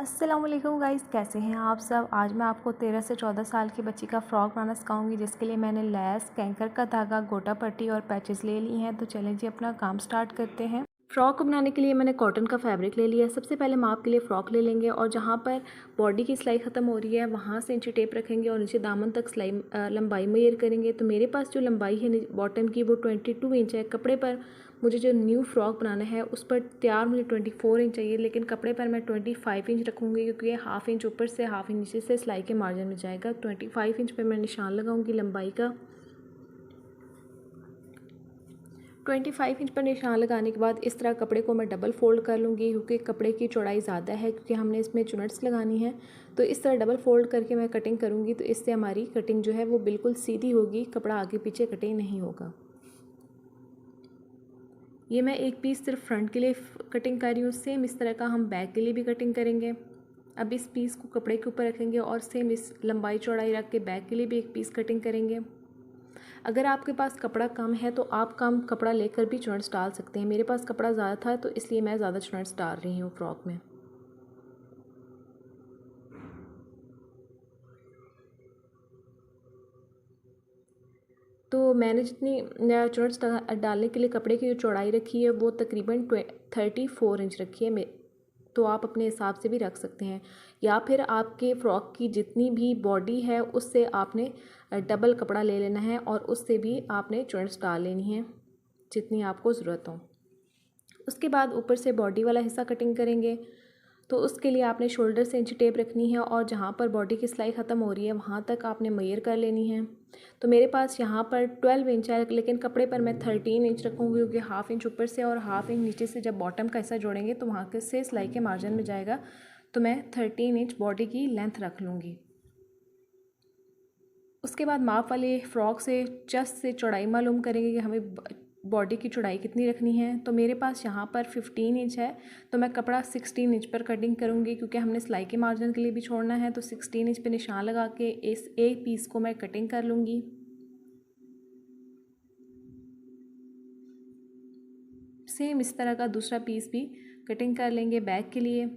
अस्सलाम वालेकुम गाइस, कैसे हैं आप सब। आज मैं आपको 13 से 14 साल की बच्ची का फ़्रॉक बनाना सिखाऊंगी, जिसके लिए मैंने लेस, कैंकर का धागा, गोटा पट्टी और पैचेस ले ली हैं। तो चलें जी अपना काम स्टार्ट करते हैं। फ़्रॉक को बनाने के लिए मैंने कॉटन का फैब्रिक ले लिया है। सबसे पहले माप के लिए फ़्रॉक ले लेंगे और जहाँ पर बॉडी की सिलाई ख़त्म हो रही है वहाँ से इंची टेप रखेंगे और नीचे दामन तक सिलाई लंबाई मेजर करेंगे। तो मेरे पास जो लंबाई है बॉटम की वो 22 इंच है। कपड़े पर मुझे जो न्यू फ्रॉक बनाना है उस पर तैयार मुझे 24 इंच चाहिए, लेकिन कपड़े पर मैं 25 इंच रखूँगी क्योंकि ये हाफ़ इंच ऊपर से हाफ़ इंच नीचे से सिलाई के मार्जिन में जाएगा। 25 इंच पे मैं निशान लगाऊंगी लंबाई का। 25 इंच पर निशान लगाने के बाद इस तरह कपड़े को मैं डबल फोल्ड कर लूँगी, क्योंकि कपड़े की चौड़ाई ज़्यादा है, क्योंकि हमने इसमें चुनट्स लगानी है। तो इस तरह डबल फोल्ड करके मैं कटिंग करूँगी, तो इससे हमारी कटिंग जो है वो बिल्कुल सीधी होगी, कपड़ा आगे पीछे कटिंग नहीं होगा। ये मैं एक पीस सिर्फ फ्रंट के लिए कटिंग कर रही हूँ। सेम इस तरह का हम बैक के लिए भी कटिंग करेंगे। अब इस पीस को कपड़े के ऊपर रखेंगे और सेम इस लंबाई चौड़ाई रख के बैक के लिए भी एक पीस कटिंग करेंगे। अगर आपके पास कपड़ा कम है तो आप कम कपड़ा लेकर भी चुनट्स डाल सकते हैं। मेरे पास कपड़ा ज़्यादा था तो इसलिए मैं ज़्यादा चुनट्स डाल रही हूँ फ्रॉक में। तो मैंने जितनी चुनट्स डालने के लिए कपड़े की जो चौड़ाई रखी है वो तकरीबन 34 इंच रखी है। तो आप अपने हिसाब से भी रख सकते हैं, या फिर आपके फ़्रॉक की जितनी भी बॉडी है उससे आपने डबल कपड़ा ले लेना है और उससे भी आपने चुनट्स डाल लेनी है जितनी आपको ज़रूरत हो। उसके बाद ऊपर से बॉडी वाला हिस्सा कटिंग करेंगे। तो उसके लिए आपने शोल्डर से इंची टेप रखनी है और जहाँ पर बॉडी की सिलाई ख़त्म हो रही है वहाँ तक आपने मेजर कर लेनी है। तो मेरे पास यहाँ पर 12 इंच है, लेकिन कपड़े पर मैं 13 इंच रखूँगी, क्योंकि हाफ़ इंच ऊपर से और हाफ़ इंच नीचे से जब बॉटम का हिस्सा जोड़ेंगे तो वहाँ के से सिलाई के मार्जिन में जाएगा। तो मैं 13 इंच बॉडी की लेंथ रख लूँगी। उसके बाद माप वाले फ़्रॉक से चेस्ट से चौड़ाई मालूम करेंगे कि हमें बॉडी की चौड़ाई कितनी रखनी है। तो मेरे पास यहाँ पर 15 इंच है, तो मैं कपड़ा 16 इंच पर कटिंग करूँगी, क्योंकि हमने सिलाई के मार्जिन के लिए भी छोड़ना है। तो 16 इंच पे निशान लगा के इस एक पीस को मैं कटिंग कर लूँगी। सेम इस तरह का दूसरा पीस भी कटिंग कर लेंगे बैक के लिए।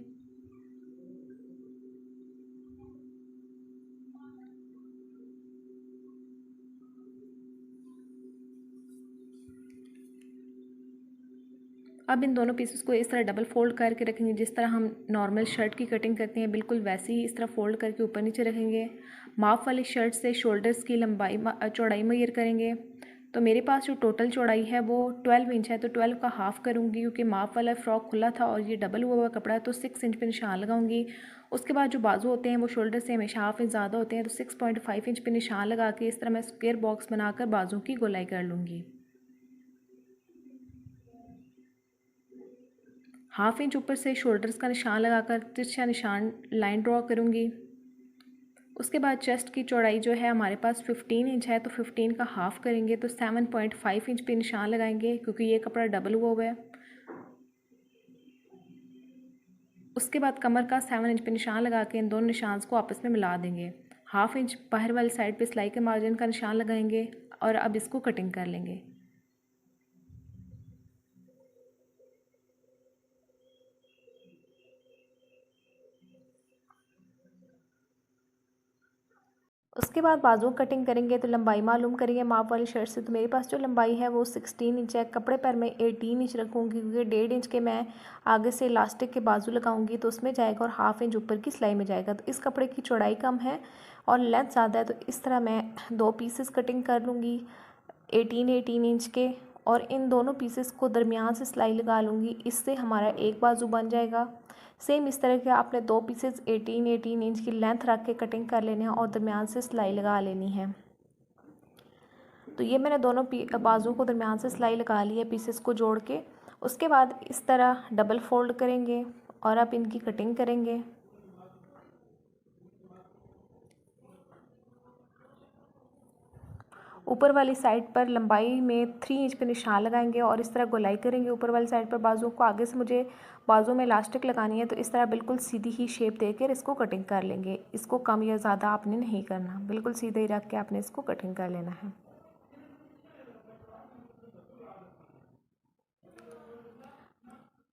अब इन दोनों पीसेस को इस तरह डबल फोल्ड करके रखेंगे, जिस तरह हम नॉर्मल शर्ट की कटिंग करते हैं बिल्कुल वैसे ही इस तरह फोल्ड करके ऊपर नीचे रखेंगे। माप वाली शर्ट से शोल्डर्स की लंबाई चौड़ाई मेजर करेंगे। तो मेरे पास जो टोटल चौड़ाई है वो 12 इंच है, तो 12 का हाफ़ करूँगी, क्योंकि माप वाला फ़्रॉक खुला था और ये डबल हुआ हुआ कपड़ा है। तो 6 इंच पे निशान लगाऊंगी। उसके बाद जो बाजू होते हैं वो शोल्डर से हमेशा हाफ़ इंच ज़्यादा होते हैं, तो 6.5 इंच पे निशान लगा के इस तरह मैं स्क्वेयर बॉक्स बनाकर बाजू की गोलाई कर लूँगी। हाफ़ इंच ऊपर से शोल्डर्स का निशान लगाकर तिरछा निशान लाइन ड्रॉ करूँगी। उसके बाद चेस्ट की चौड़ाई जो है हमारे पास 15 इंच है, तो 15 का हाफ़ करेंगे, तो 7.5 इंच पे निशान लगाएंगे, क्योंकि ये कपड़ा डबल हुआ है। उसके बाद कमर का 7 इंच पे निशान लगा के इन दोनों निशान को आपस में मिला देंगे। हाफ़ इंच बाहर वाली साइड पे सिलाई के मार्जिन का निशान लगाएंगे और अब इसको कटिंग कर लेंगे। उसके बाद बाजू कटिंग करेंगे, तो लंबाई मालूम करेंगे माप वाली शर्ट से। तो मेरे पास जो लंबाई है वो 16 इंच है। कपड़े पर मैं 18 इंच रखूँगी, क्योंकि 1.5 इंच के मैं आगे से इलास्टिक के बाजू लगाऊंगी तो उसमें जाएगा और हाफ़ इंच ऊपर की सिलाई में जाएगा। तो इस कपड़े की चौड़ाई कम है और लेंथ ज़्यादा है, तो इस तरह मैं दो पीसेस कटिंग कर लूँगी 18 इंच के, और इन दोनों पीसेस को दरमियान से सिलाई लगा लूँगी। इससे हमारा एक बाजू बन जाएगा। सेम इस तरह के आपने दो पीसेस 18 इंच की लेंथ रख के कटिंग कर लेने हैं और दरमियान से सिलाई लगा लेनी है। तो ये मैंने दोनों बाजू को दरमियान से सिलाई लगा ली है पीसेस को जोड़ के। उसके बाद इस तरह डबल फोल्ड करेंगे और अब इनकी कटिंग करेंगे। ऊपर वाली साइड पर लंबाई में 3 इंच पे निशान लगाएंगे और इस तरह गोलाई करेंगे ऊपर वाली साइड पर बाजू को। आगे से मुझे बाजू में इलास्टिक लगानी है, तो इस तरह बिल्कुल सीधी ही शेप देकर इसको कटिंग कर लेंगे। इसको कम या ज़्यादा आपने नहीं करना, बिल्कुल सीधे ही रख के आपने इसको कटिंग कर लेना है।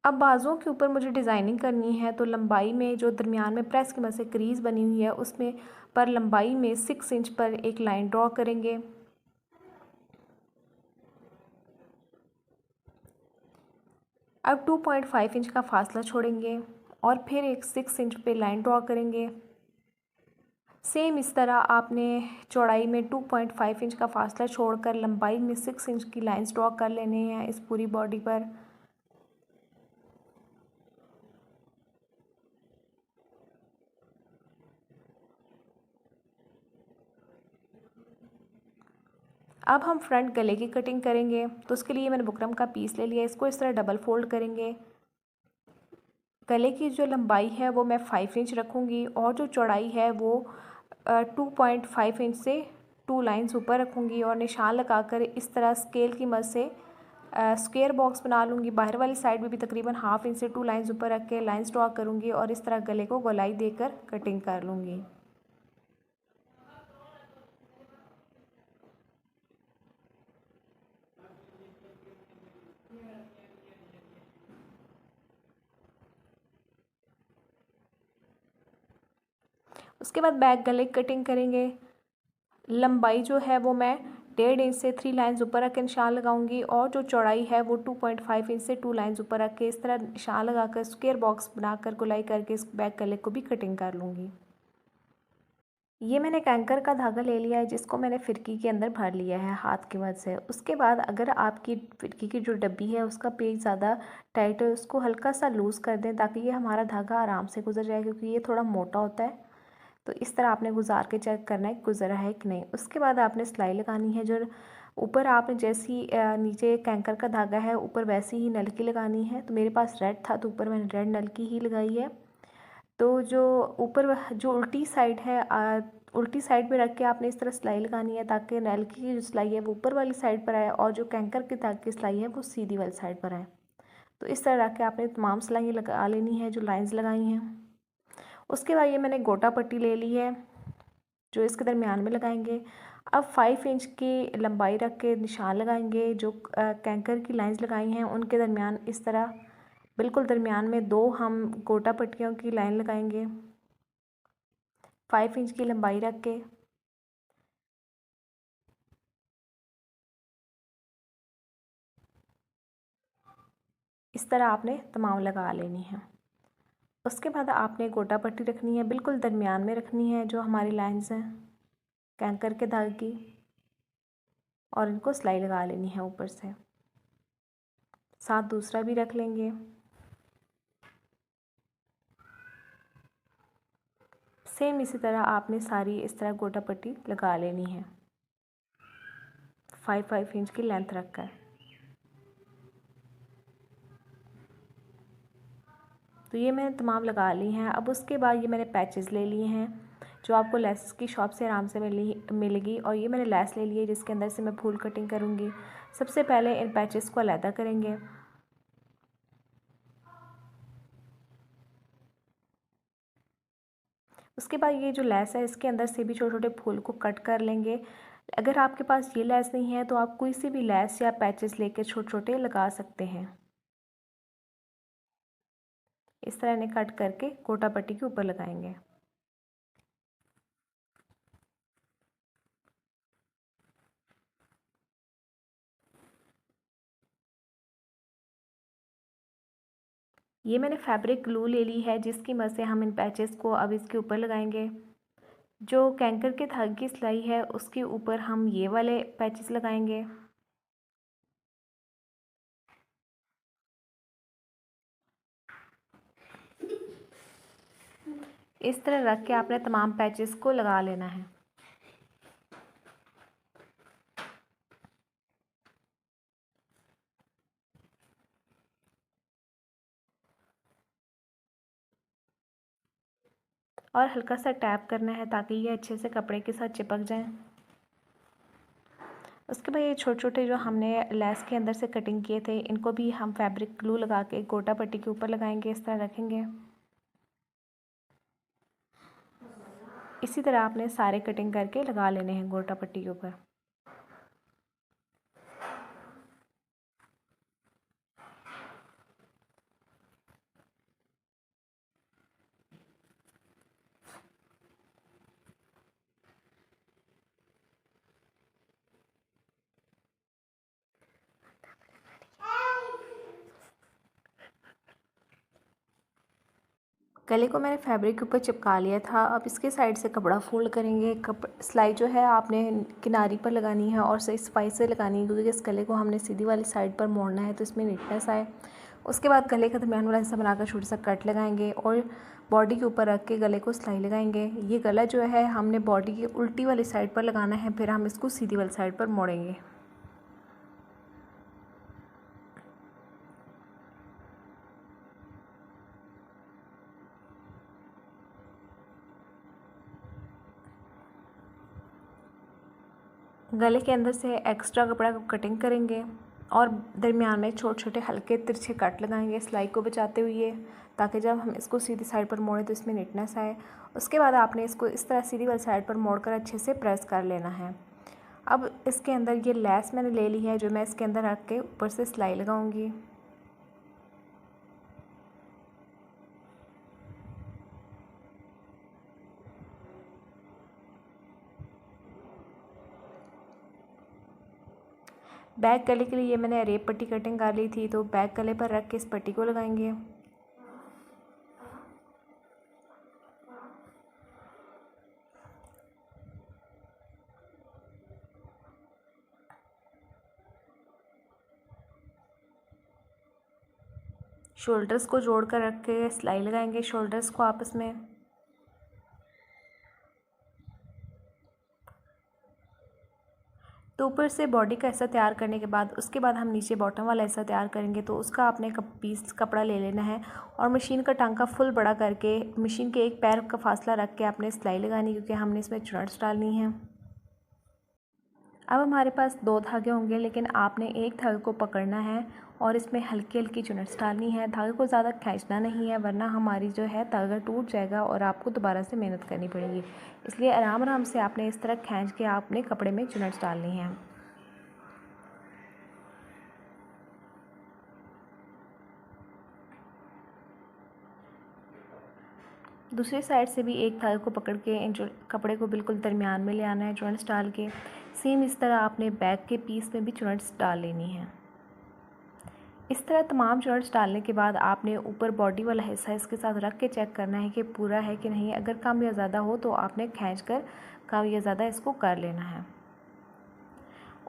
अब बाजुओं के ऊपर मुझे डिज़ाइनिंग करनी है, तो लंबाई में जो दरमियान में प्रेस की मदद से क्रीज़ बनी हुई है उसमें पर लंबाई में 6 इंच पर एक लाइन ड्रॉ करेंगे। अब 2.5 इंच का फासला छोड़ेंगे और फिर एक 6 इंच पे लाइन ड्रॉ करेंगे। सेम इस तरह आपने चौड़ाई में 2.5 इंच का फासला छोड़कर लंबाई में 6 इंच की लाइंस ड्रॉ कर लेने हैं इस पूरी बॉडी पर। अब हम फ्रंट गले की कटिंग करेंगे, तो उसके लिए मैंने बुकरम का पीस ले लिया। इसको इस तरह डबल फोल्ड करेंगे। गले की जो लंबाई है वो मैं 5 इंच रखूँगी और जो चौड़ाई है वो 2.5 इंच से 2 लाइन्स ऊपर रखूँगी और निशान लगाकर इस तरह स्केल की मदद से स्क्वायर बॉक्स बना लूँगी। बाहर वाली साइड में भी तकरीबन 1/2 इंच से 2 लाइन्स ऊपर रख के लाइन्स ड्रॉ करूँगी और इस तरह गले को गोलाई देकर कटिंग कर लूँगी। उसके बाद बैक गले की कटिंग करेंगे। लंबाई जो है वो मैं 1.5 इंच से 3 लाइन्स ऊपर रख के निशान लगाऊंगी और जो चौड़ाई है वो 2.5 इंच से 2 लाइन्स ऊपर रख के इस तरह निशान लगाकर स्क्वायर बॉक्स बनाकर गोलाई करके इस बैक गले को भी कटिंग कर लूँगी। ये मैंने कैंकर का धागा ले लिया है जिसको मैंने फिरकी के अंदर भर लिया है हाथ की मदद से। उसके बाद अगर आपकी फिरकी की जो डब्बी है उसका पेच ज़्यादा टाइट है, उसको हल्का सा लूज़ कर दें ताकि ये हमारा धागा आराम से गुजर जाए, क्योंकि ये थोड़ा मोटा होता है। तो इस तरह आपने गुजार के चेक करना है गुजरा है कि नहीं। उसके बाद आपने सिलाई लगानी है। जो ऊपर आपने जैसी नीचे कैंकर का धागा है ऊपर वैसी ही नलकी लगानी है। तो मेरे पास रेड था तो ऊपर मैंने रेड नलकी ही लगाई है। तो जो ऊपर जो उल्टी साइड है उल्टी साइड पे रख के आपने इस तरह सिलाई लगानी है ताकि नलकी की जो सिलाई है वो ऊपर वाली साइड पर आए और जो कैंकर के धागे की सिलाई है वो सीधी वाली साइड पर आए। तो इस तरह रख के आपने तमाम सिलाई लगा लेनी है जो लाइंस लगाई हैं। उसके बाद ये मैंने गोटा पट्टी ले ली है जो इसके दरमियान में लगाएंगे। अब 5 इंच की लंबाई रख के निशान लगाएंगे। जो कैंकर की लाइंस लगाई हैं उनके दरमियान इस तरह बिल्कुल दरमियान में 2 हम गोटा पट्टियों की लाइन लगाएंगे 5 इंच की लंबाई रख के। इस तरह आपने तमाम लगा लेनी है। उसके बाद आपने गोटा पट्टी रखनी है, बिल्कुल दरमियान में रखनी है जो हमारी लाइंस हैं कैंकर के धागे की, और इनको सिलाई लगा लेनी है ऊपर से। साथ दूसरा भी रख लेंगे। सेम इसी तरह आपने सारी इस तरह गोटा पट्टी लगा लेनी है 5 इंच की लेंथ रखकर। तो ये मैंने तमाम लगा ली हैं। अब उसके बाद ये मैंने पैचेस ले लिए हैं जो आपको लेसेस की शॉप से आराम से मिलेगी, और ये मैंने लेस ले ली है जिसके अंदर से मैं फुल कटिंग करूँगी। सबसे पहले इन पैचेस को अलहदा करेंगे। उसके बाद ये जो लेस है इसके अंदर से भी छोटे छोटे फूल को कट कर लेंगे। अगर आपके पास ये लेस नहीं है तो आप कोई सी भी लेस या पैचेस लेके छोटे छोटे लगा सकते हैं। इस तरह इन्हें कट करके गोटा पट्टी के ऊपर लगाएंगे। ये मैंने फैब्रिक ग्लू ले ली है जिसकी मदद से हम इन पैचेस को अब इसके ऊपर लगाएंगे। जो कैंकर के धागे की सिलाई है उसके ऊपर हम ये वाले पैचेस लगाएंगे। इस तरह रख के आपने तमाम पैचेस को लगा लेना है। और हल्का सा टैप करना है ताकि ये अच्छे से कपड़े के साथ चिपक जाएं। उसके बाद ये छोटे छोटे जो हमने लेस के अंदर से कटिंग किए थे इनको भी हम फैब्रिक ग्लू लगा के गोटा पट्टी के ऊपर लगाएंगे। इस तरह रखेंगे। इसी तरह आपने सारे कटिंग करके लगा लेने हैं गोटा पट्टी के ऊपर। गले को मैंने फैब्रिक के ऊपर चिपका लिया था। अब इसके साइड से कपड़ा फोल्ड करेंगे। सिलाई जो है आपने किनारी पर लगानी है और सही सफाई से लगानी है, क्योंकि इस गले को हमने सीधी वाली साइड पर मोड़ना है तो इसमें नीटनेस आए। उसके बाद गले का दरमियान वाला हिस्सा बनाकर छोटा सा कट लगाएंगे और बॉडी के ऊपर रख के गले को सिलाई लगाएंगे। ये गला जो है हमने बॉडी की उल्टी वाली साइड पर लगाना है, फिर हम इसको सीधी वाली साइड पर मोड़ेंगे। गले के अंदर से एक्स्ट्रा कपड़ा को कटिंग करेंगे और दरमियान में छोटे छोटे हल्के तिरछे कट लगाएंगे सिलाई को बचाते हुए, ताकि जब हम इसको सीधी साइड पर मोड़ें तो इसमें नीटनेस आए। उसके बाद आपने इसको इस तरह सीधी वाली साइड पर मोड़कर अच्छे से प्रेस कर लेना है। अब इसके अंदर ये लेस मैंने ले ली है, जो मैं इसके अंदर रख के ऊपर से सिलाई लगाऊंगी। बैक गले के लिए ये मैंने रेप पट्टी कटिंग कर ली थी, तो बैक गले पर रख के इस पट्टी को लगाएंगे। शोल्डर्स को जोड़ कर रख के सिलाई लगाएंगे शोल्डर्स को आपस में। तो ऊपर से बॉडी का हिस्सा तैयार करने के बाद उसके बाद हम नीचे बॉटम वाला हिस्सा तैयार करेंगे। तो उसका आपने पीस कपड़ा ले लेना है और मशीन का टांका फुल बड़ा करके मशीन के एक पैर का फासला रख के आपने सिलाई लगानी, क्योंकि हमने इसमें चुनट्स डालनी है। अब हमारे पास 2 धागे होंगे, लेकिन आपने एक धागे को पकड़ना है और इसमें हल्की हल्की चुनट्स डालनी है। धागे को ज़्यादा खींचना नहीं है, वरना हमारी जो है धागा टूट जाएगा और आपको दोबारा से मेहनत करनी पड़ेगी। इसलिए आराम आराम से आपने इस तरह खींच के आपने कपड़े में चुनट्स डालनी है। दूसरी साइड से भी एक धागे को पकड़ के जो कपड़े को बिल्कुल दरमियान में ले आना है चुनट्स डाल के। सेम इस तरह आपने बैक के पीस में भी चुनट्स डाल लेनी है। इस तरह तमाम चुनट्स डालने के बाद आपने ऊपर बॉडी वाला हिस्सा इसके साथ रख के चेक करना है कि पूरा है कि नहीं। अगर कम या ज़्यादा हो तो आपने खींचकर कम या ज़्यादा इसको कर लेना है।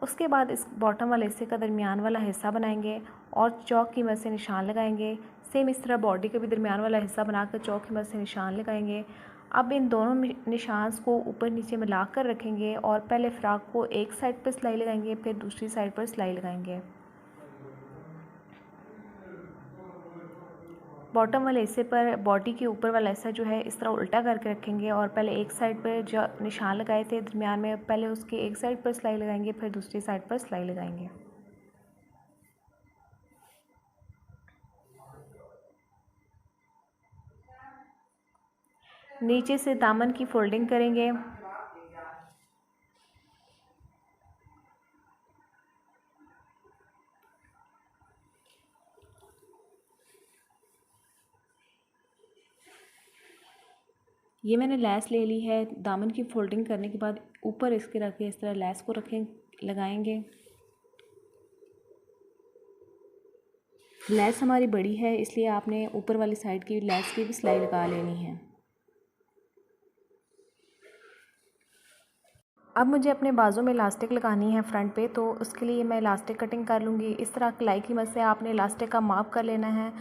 उसके बाद इस बॉटम वाले हिस्से का दरमियान वाला हिस्सा बनाएंगे और चौक की मदद से निशान लगाएंगे। सेम इस तरह बॉडी का भी दरमियान वाला हिस्सा बनाकर चौक की मदद से निशान लगाएंगे। अब इन दोनों निशान को ऊपर नीचे मिला कर रखेंगे और पहले फ्रॉक को एक साइड पर सिलाई लगाएंगे, फिर दूसरी साइड पर सिलाई लगाएंगे। बॉटम वाले हिस्से पर बॉडी के ऊपर वाला हिस्सा जो है इस तरह उल्टा करके रखेंगे और पहले एक साइड पर जो निशान लगाए थे दरमियान में, पहले उसके एक साइड पर सिलाई लगाएंगे, फिर दूसरी साइड पर सिलाई लगाएंगे। नीचे से दामन की फोल्डिंग करेंगे। ये मैंने लेस ले ली है। दामन की फोल्डिंग करने के बाद ऊपर इसके रख के इस तरह लेस को रखें लगाएंगे। लेस हमारी बड़ी है, इसलिए आपने ऊपर वाली साइड की लेस की भी सिलाई लगा लेनी है। अब मुझे अपने बाजू में इलास्टिक लगानी है फ्रंट पे, तो उसके लिए मैं इलास्टिक कटिंग कर लूँगी। इस तरह कलाई की मदद से आपने इलास्टिक का माप कर लेना है।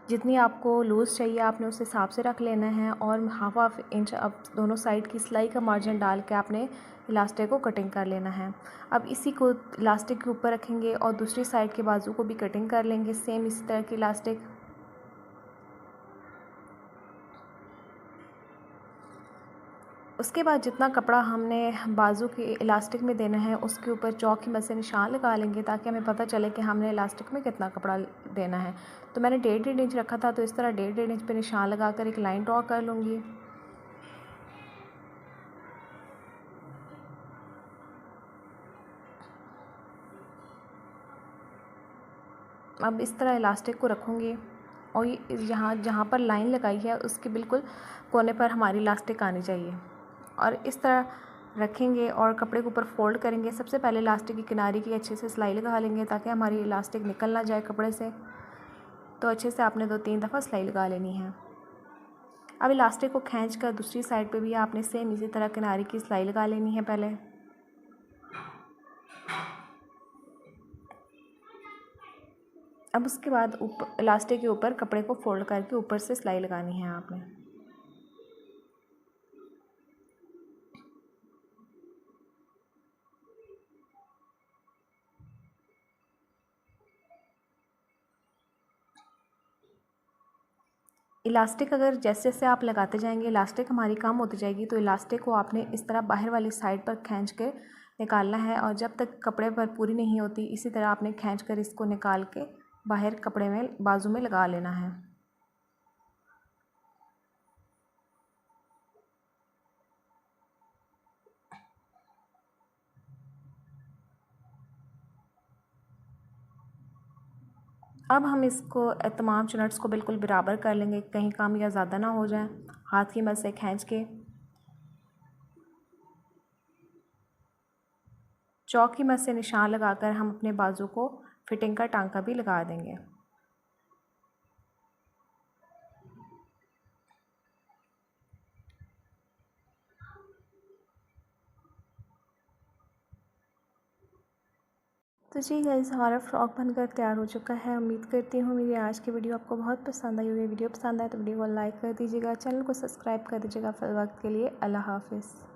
जितनी आपको लूज़ चाहिए आपने उस हिसाब से रख लेना है और हाफ इंच अब दोनों साइड की सिलाई का मार्जिन डाल के आपने इलास्टिक को कटिंग कर लेना है। अब इसी को इलास्टिक के ऊपर रखेंगे और दूसरी साइड के बाजू को भी कटिंग कर लेंगे सेम इसी तरह की इलास्टिक। उसके बाद जितना कपड़ा हमने बाजू के इलास्टिक में देना है उसके ऊपर चौक की मदद से निशान लगा लेंगे, ताकि हमें पता चले कि हमने इलास्टिक में कितना कपड़ा देना है। तो मैंने 1.5 इंच रखा था, तो इस तरह 1.5 इंच पे निशान लगाकर एक लाइन ड्रॉ कर लूँगी। अब इस तरह इलास्टिक को रखूँगी और ये यहाँ जहाँ पर लाइन लगाई है उसके बिल्कुल कोने पर हमारी इलास्टिक आनी चाहिए और इस तरह रखेंगे और कपड़े के ऊपर फोल्ड करेंगे। सबसे पहले इलास्टिक की किनारे की अच्छे से सिलाई लगा लेंगे ताकि हमारी इलास्टिक निकल ना जाए कपड़े से। तो अच्छे से आपने 2-3 दफ़ा सिलाई लगा लेनी है। अब इलास्टिक को खींच कर दूसरी साइड पे भी आपने सेम इसी तरह किनारे की सिलाई लगा लेनी है पहले। अब उसके बाद ऊपर इलास्टिक के ऊपर कपड़े को फोल्ड करके ऊपर से सिलाई लगानी है आपने। इलास्टिक अगर जैसे जैसे आप लगाते जाएंगे इलास्टिक हमारी कम होती जाएगी, तो इलास्टिक को आपने इस तरह बाहर वाली साइड पर खींच के निकालना है और जब तक कपड़े पर पूरी नहीं होती इसी तरह आपने खींच कर इसको निकाल के बाहर कपड़े में बाजू में लगा लेना है। अब हम इसको तमाम चुनट्स को बिल्कुल बराबर कर लेंगे, कहीं कम या ज़्यादा ना हो जाए। हाथ की मदद से खींच के चौक की मदद से निशान लगाकर हम अपने बाजू को फिटिंग का टांका भी लगा देंगे। तो जी गाइस, हमारा फ्रॉक बनकर तैयार हो चुका है। उम्मीद करती हूँ मेरी आज की वीडियो आपको बहुत पसंद आई होगी। वीडियो पसंद आए तो वीडियो को लाइक कर दीजिएगा, चैनल को सब्सक्राइब कर दीजिएगा। फिर वक्त के लिए अल्लाह हाफिज़।